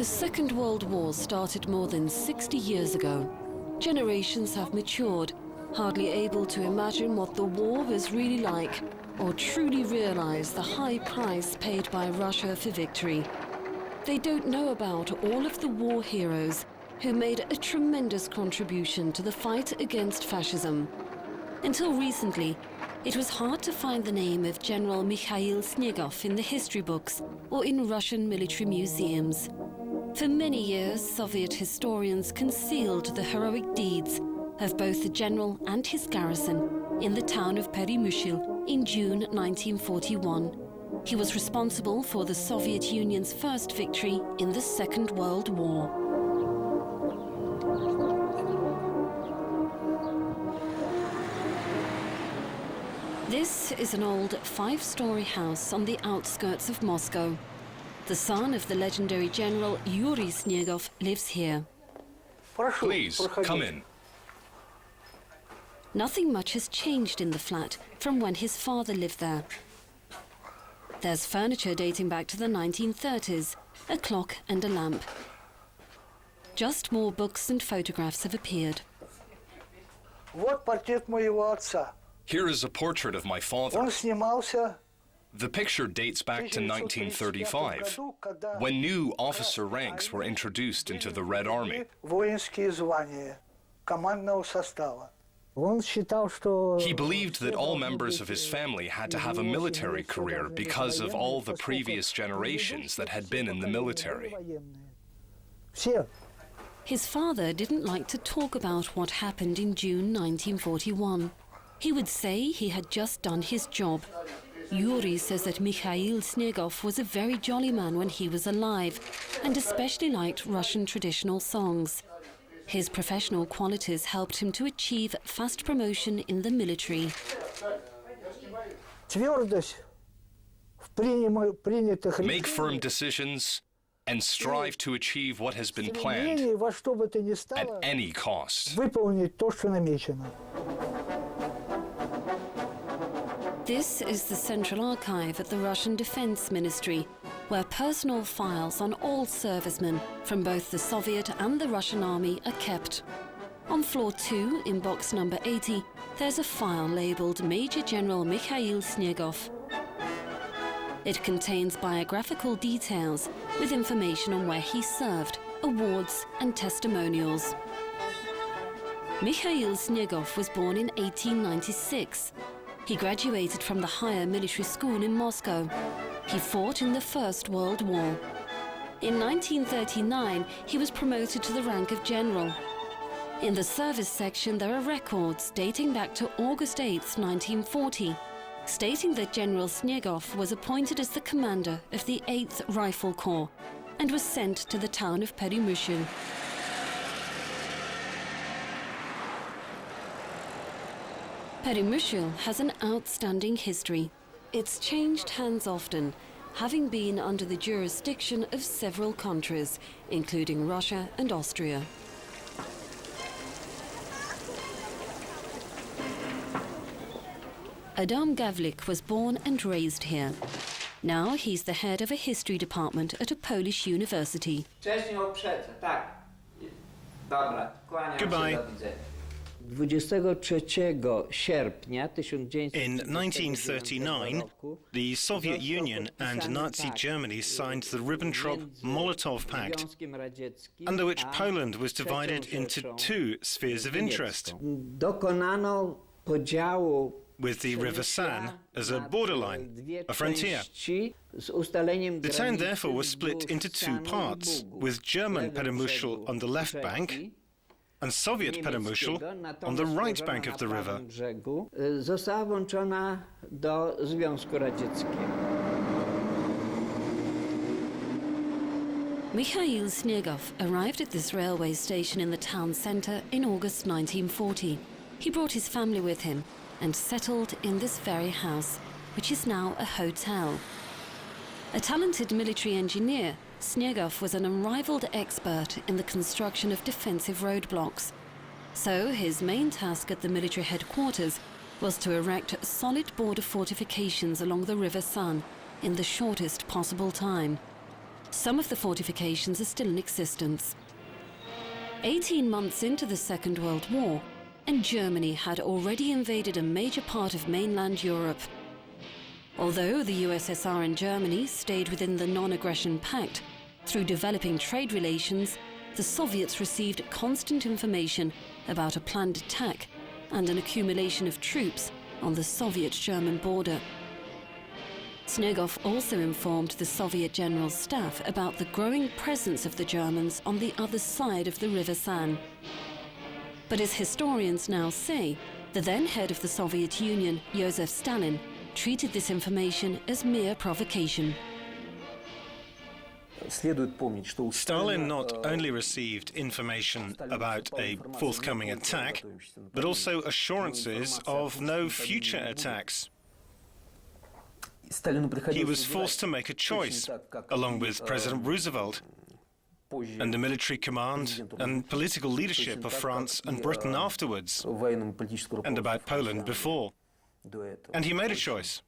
The Second World War started more than 60 years ago. Generations have matured, hardly able to imagine what the war was really like, or truly realize the high price paid by Russia for victory. They don't know about all of the war heroes who made a tremendous contribution to the fight against fascism. Until recently, it was hard to find the name of General Mikhail Snegov in the history books or in Russian military museums. For many years, Soviet historians concealed the heroic deeds of both the general and his garrison in the town of Peremyshl in June 1941. He was responsible for the Soviet Union's first victory in the Second World War. This is an old five-story house on the outskirts of Moscow. The son of the legendary General Yury Snegov lives here. Please, come in. Nothing much has changed in the flat from when his father lived there. There's furniture dating back to the 1930s, a clock and a lamp. Just more books and photographs have appeared. Here is a portrait of my father. The picture dates back to 1935, when new officer ranks were introduced into the Red Army. He believed that all members of his family had to have a military career because of all the previous generations that had been in the military. His father didn't like to talk about what happened in June 1941. He would say he had just done his job. Yury says that Mikhail Snegov was a very jolly man when he was alive and especially liked Russian traditional songs. His professional qualities helped him to achieve fast promotion in the military. Make firm decisions and strive to achieve what has been planned at any cost. This is the Central Archive at the Russian Defense Ministry, where personal files on all servicemen from both the Soviet and the Russian Army are kept. On floor 2, in box number 80, there's a file labeled Major General Mikhail Snegov. It contains biographical details with information on where he served, awards and testimonials. Mikhail Snegov was born in 1896. He graduated from the Higher Military School in Moscow. He fought in the First World War. In 1939, he was promoted to the rank of general. In the service section, there are records dating back to August 8, 1940, stating that General Snegov was appointed as the commander of the 8th Rifle Corps and was sent to the town of Peremyshl. Peremyshl has an outstanding history. It's changed hands often, having been under the jurisdiction of several countries, including Russia and Austria. Adam Gawlik was born and raised here. Now he's the head of a history department at a Polish university. Goodbye. In 1939, the Soviet Union and Nazi Germany signed the Ribbentrop-Molotov Pact, under which Poland was divided into two spheres of interest, with the River San as a borderline, a frontier. The town therefore was split into two parts, with German Peremyshl on the left bank and Soviet Peremyshl on the right bank of the river. Mikhail Snegov arrived at this railway station in the town centre in August 1940. He brought his family with him and settled in this very house, which is now a hotel. A talented military engineer, Snegov was an unrivaled expert in the construction of defensive roadblocks. So his main task at the military headquarters was to erect solid border fortifications along the River San in the shortest possible time. Some of the fortifications are still in existence. 18 months into the Second World War, and Germany had already invaded a major part of mainland Europe. Although the USSR and Germany stayed within the non-aggression pact, through developing trade relations, the Soviets received constant information about a planned attack and an accumulation of troops on the Soviet-German border. Snegov also informed the Soviet General Staff about the growing presence of the Germans on the other side of the River San. But as historians now say, the then head of the Soviet Union, Joseph Stalin, treated this information as mere provocation. Stalin not only received information about a forthcoming attack, but also assurances of no future attacks. He was forced to make a choice, along with President Roosevelt, and the military command and political leadership of France and Britain afterwards, and about Poland before. And he made a choice.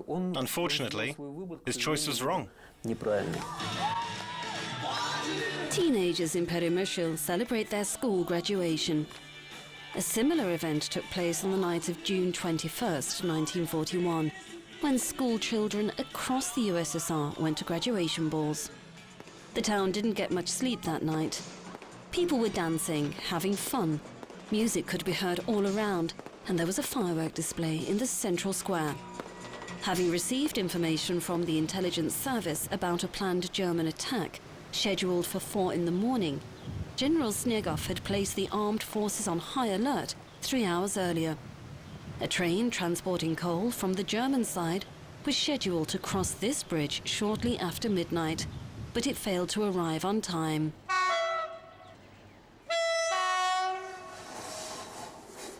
Unfortunately, his choice was wrong. Teenagers in Peremyshl celebrate their school graduation. A similar event took place on the night of June 21st, 1941, when school children across the USSR went to graduation balls. The town didn't get much sleep that night. People were dancing, having fun. Music could be heard all around, and there was a firework display in the central square. Having received information from the intelligence service about a planned German attack, scheduled for 4 in the morning, General Snegov had placed the armed forces on high alert 3 hours earlier. A train transporting coal from the German side was scheduled to cross this bridge shortly after midnight, but it failed to arrive on time.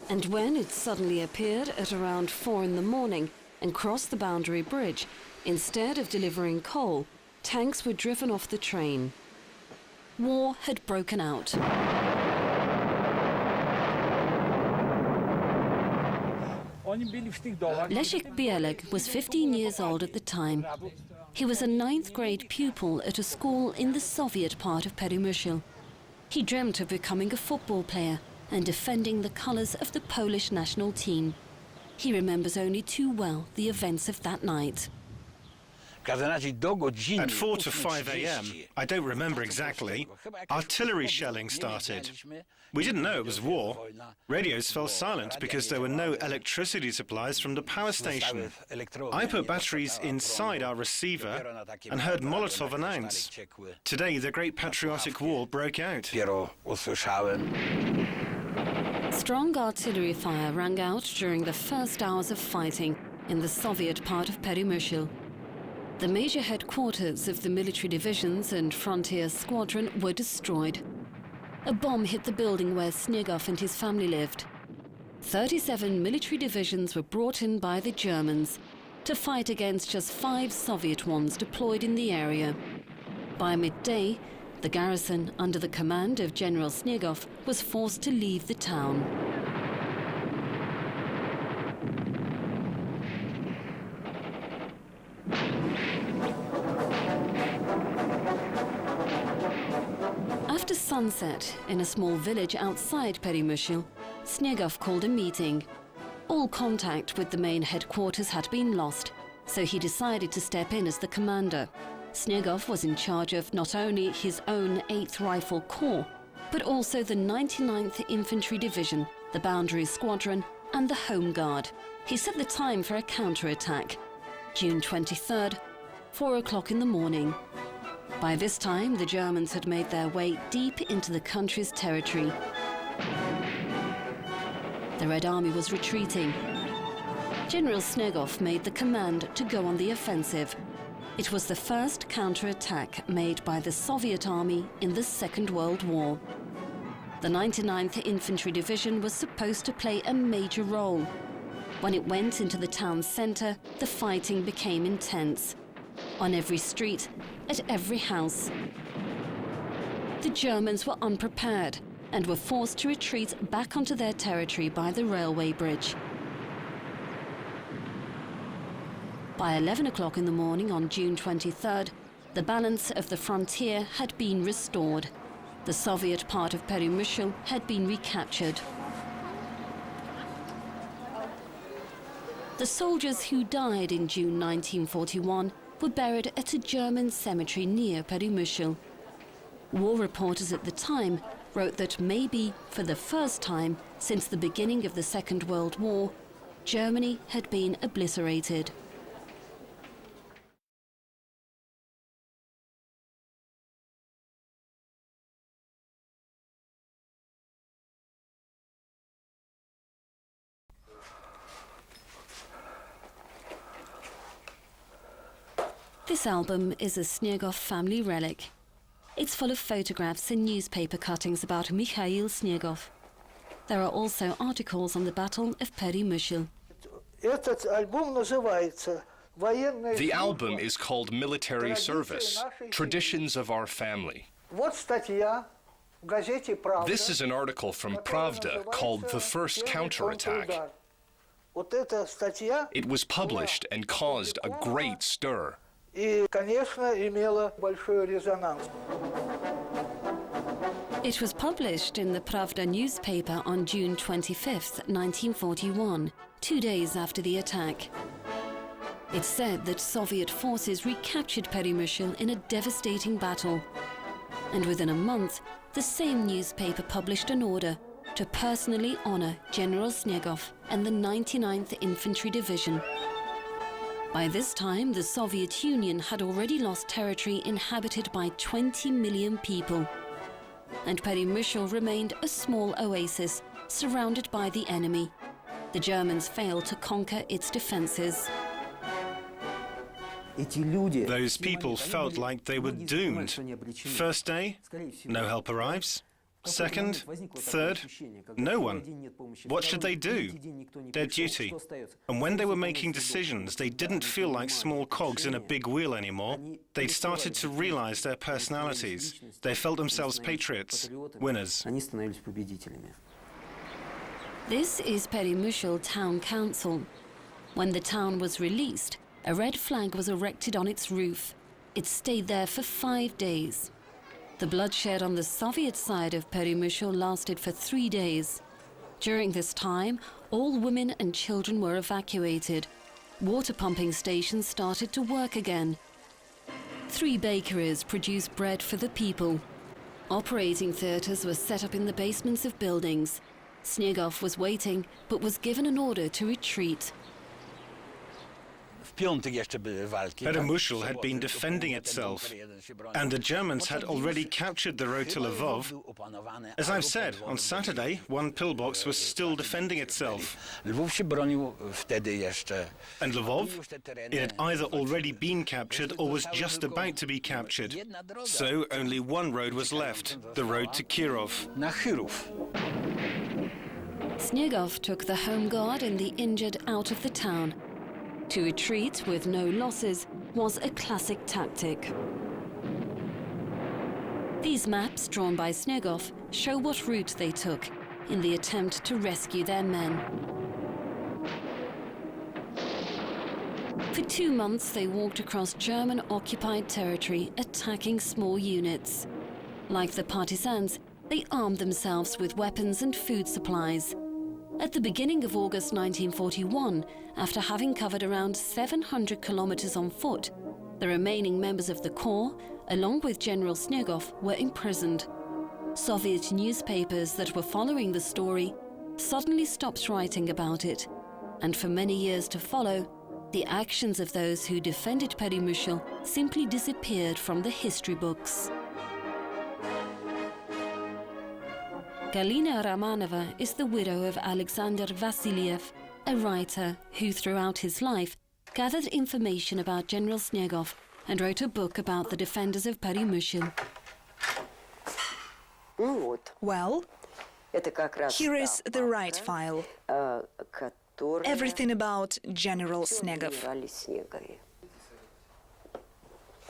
And when it suddenly appeared at around 4 in the morning and crossed the boundary bridge, instead of delivering coal, tanks were driven off the train. War had broken out. Leszek Bielek was 15 years old at the time. He was a 9th grade pupil at a school in the Soviet part of Peremyshl. He dreamt of becoming a football player and defending the colours of the Polish national team. He remembers only too well the events of that night. At 4 to 5 a.m., I don't remember exactly, artillery shelling started. We didn't know it was war. Radios fell silent because there were no electricity supplies from the power station. I put batteries inside our receiver and heard Molotov announce, "Today the Great Patriotic War broke out." Strong artillery fire rang out during the first hours of fighting in the Soviet part of Peremyshl. The major headquarters of the military divisions and frontier squadron were destroyed. A bomb hit the building where Snegov and his family lived. 37 military divisions were brought in by the Germans to fight against just 5 Soviet ones deployed in the area. By midday, the garrison, under the command of General Snegov, was forced to leave the town. After sunset, in a small village outside Peremyshl, Snegov called a meeting. All contact with the main headquarters had been lost, so he decided to step in as the commander. Snegov was in charge of not only his own 8th Rifle Corps, but also the 99th Infantry Division, the Boundary Squadron, and the Home Guard. He set the time for a counterattack. June 23rd, 4 o'clock in the morning. By this time, the Germans had made their way deep into the country's territory. The Red Army was retreating. General Snegov made the command to go on the offensive. It was the first counterattack made by the Soviet Army in the Second World War. The 99th Infantry Division was supposed to play a major role. When it went into the town centre, the fighting became intense. On every street, at every house. The Germans were unprepared and were forced to retreat back onto their territory by the railway bridge. By 11 o'clock in the morning on June 23rd, The balance of the frontier had been restored. The Soviet part of Peremyshl had been recaptured. The soldiers who died in June 1941 were buried at a German cemetery near Peremyshl. War reporters at the time wrote that maybe, for the first time since the beginning of the Second World War, Germany had been obliterated. This album is a Snegov family relic. It's full of photographs and newspaper cuttings about Mikhail Snegov. There are also articles on the Battle of Peremyshl. The album is called Military Service, Traditions of Our Family. This is an article from Pravda called The First Counterattack. It was published and caused a great stir. It was published in the Pravda newspaper on June 25, 1941, 2 days after the attack. It said that Soviet forces recaptured Peremyshl in a devastating battle. And within a month, the same newspaper published an order to personally honor General Snegov and the 99th Infantry Division. By this time, the Soviet Union had already lost territory inhabited by 20 million people. And Peremyshl remained a small oasis surrounded by the enemy. The Germans failed to conquer its defenses. Those people felt like they were doomed. First day, no help arrives. Second, third, no one. What should they do? Their duty. And when they were making decisions, they didn't feel like small cogs in a big wheel anymore. They'd started to realize their personalities. They felt themselves patriots, winners. This is Peremyshl Town Council. When the town was released, a red flag was erected on its roof. It stayed there for 5 days. The bloodshed on the Soviet side of Peremyshl lasted for 3 days. During this time, all women and children were evacuated. Water pumping stations started to work again. 3 bakeries produced bread for the people. Operating theatres were set up in the basements of buildings. Snegov was waiting, but was given an order to retreat. Peremyshl had been defending itself, and the Germans had already captured the road to Lvov. As I've said, on Saturday, one pillbox was still defending itself. And Lvov? It had either already been captured or was just about to be captured. So only one road was left, the road to Kirov. Snegov took the Home Guard and the injured out of the town. To retreat with no losses was a classic tactic. These maps drawn by Snegov show what route they took in the attempt to rescue their men. For 2 months they walked across German-occupied territory, attacking small units. Like the partisans, they armed themselves with weapons and food supplies. At the beginning of August 1941, after having covered around 700 kilometers on foot, the remaining members of the Corps, along with General Snegov, were imprisoned. Soviet newspapers that were following the story suddenly stopped writing about it, and for many years to follow, the actions of those who defended Peremyshl simply disappeared from the history books. Galina Romanova is the widow of Alexander Vasiliev, a writer who throughout his life gathered information about General Snegov and wrote a book about the defenders of Peremyshl. Well, here is the right file. Everything about General Snegov.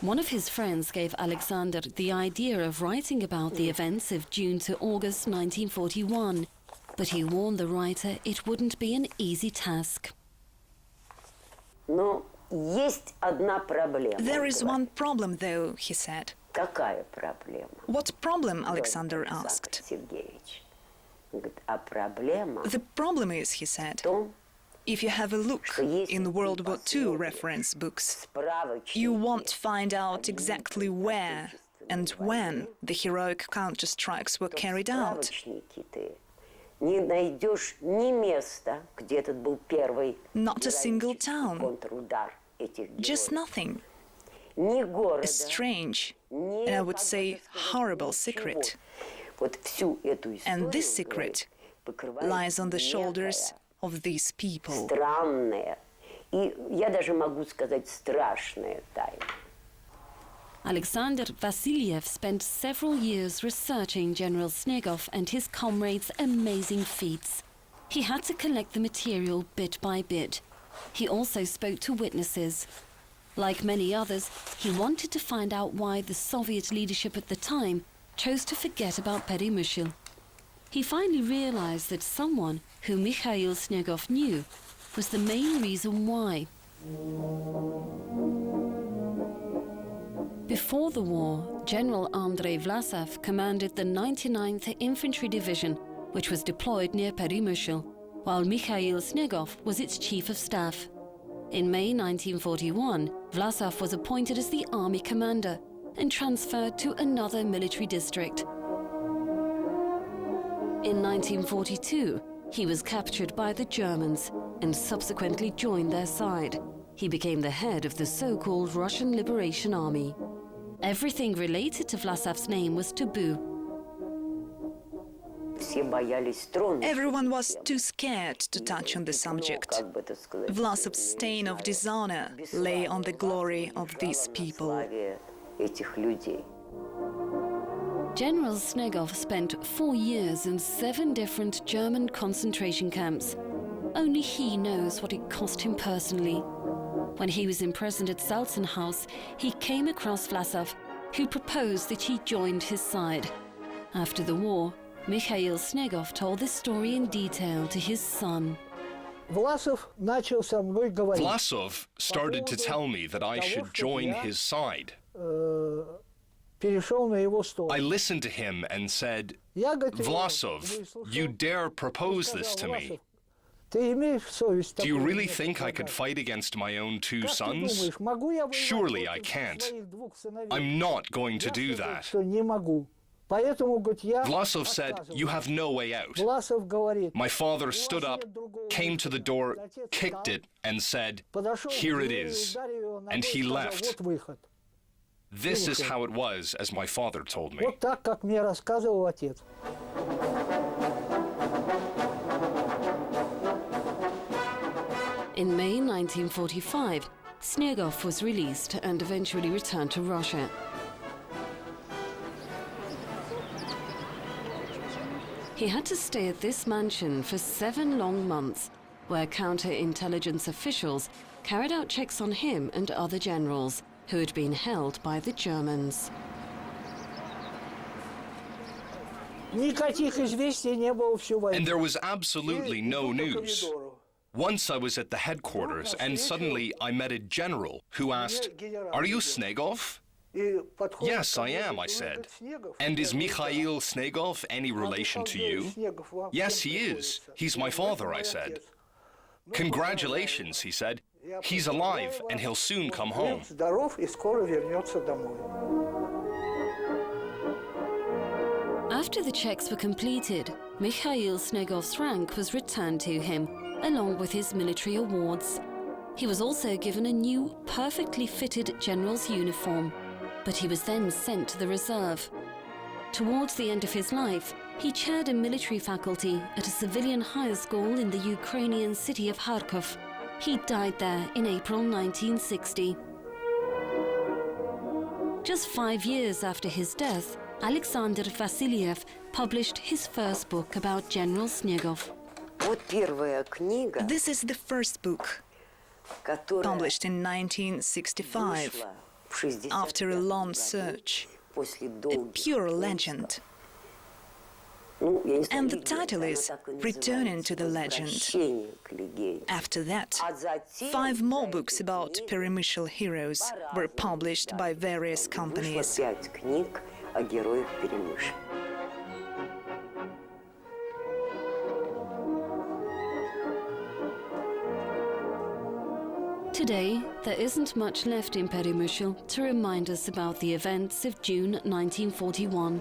One of his friends gave Alexander the idea of writing about the events of June to August 1941, but he warned the writer it wouldn't be an easy task. There is one problem, though, he said. What problem, Alexander asked. The problem is, he said, if you have a look in World War II reference books, you won't find out exactly where and when the heroic counterstrikes were carried out. Not a single town, just nothing. A strange, and I would say horrible secret. And this secret lies on the shoulders of these people. Alexander Vasiliev spent several years researching General Snegov and his comrades' amazing feats. He had to collect the material bit by bit. He also spoke to witnesses. Like many others, he wanted to find out why the Soviet leadership at the time chose to forget about Peremyshl. He finally realized that someone who Mikhail Snegov knew was the main reason why. Before the war, General Andrei Vlasov commanded the 99th Infantry Division, which was deployed near Peremyshl, while Mikhail Snegov was its chief of staff. In May 1941, Vlasov was appointed as the army commander and transferred to another military district. In 1942, he was captured by the Germans and subsequently joined their side. He became the head of the so-called Russian Liberation Army. Everything related to Vlasov's name was taboo. Everyone was too scared to touch on the subject. Vlasov's stain of dishonor lay on the glory of these people. General Snegov spent 4 years in 7 different German concentration camps. Only he knows what it cost him personally. When he was imprisoned at Salzenhaus, he came across Vlasov, who proposed that he joined his side. After the war, Mikhail Snegov told this story in detail to his son. Vlasov started to tell me that I should join his side. I listened to him and said, "Vlasov, you dare propose this to me? Do you really think I could fight against my own 2 sons? Surely I can't. I'm not going to do that." Vlasov said, "You have no way out." My father stood up, came to the door, kicked it, and said, "Here it is." And he left. This is how it was, as my father told me. In May 1945, Snegov was released and eventually returned to Russia. He had to stay at this mansion for 7 long months, where counterintelligence officials carried out checks on him and other generals who had been held by the Germans. And there was absolutely no news. Once I was at the headquarters and suddenly I met a general who asked, "Are you Snegov?" "Yes, I am," I said. "And is Mikhail Snegov any relation to you?" "Yes, he is. He's my father," I said. "Congratulations," he said. "He's alive and he'll soon come home." After the checks were completed, Mikhail Snegov's rank was returned to him, along with his military awards. He was also given a new, perfectly fitted general's uniform, but he was then sent to the reserve. Towards the end of his life, he chaired a military faculty at a civilian high school in the Ukrainian city of Kharkov. He died there in April 1960. Just 5 years after his death, Alexander Vasiliev published his first book about General Snegov. This is the first book, published in 1965, after a long search, a pure legend. And the title is Returning to the Legend. After that, 5 more books about Peremyshl heroes were published by various companies. Today, there isn't much left in Peremyshl to remind us about the events of June 1941.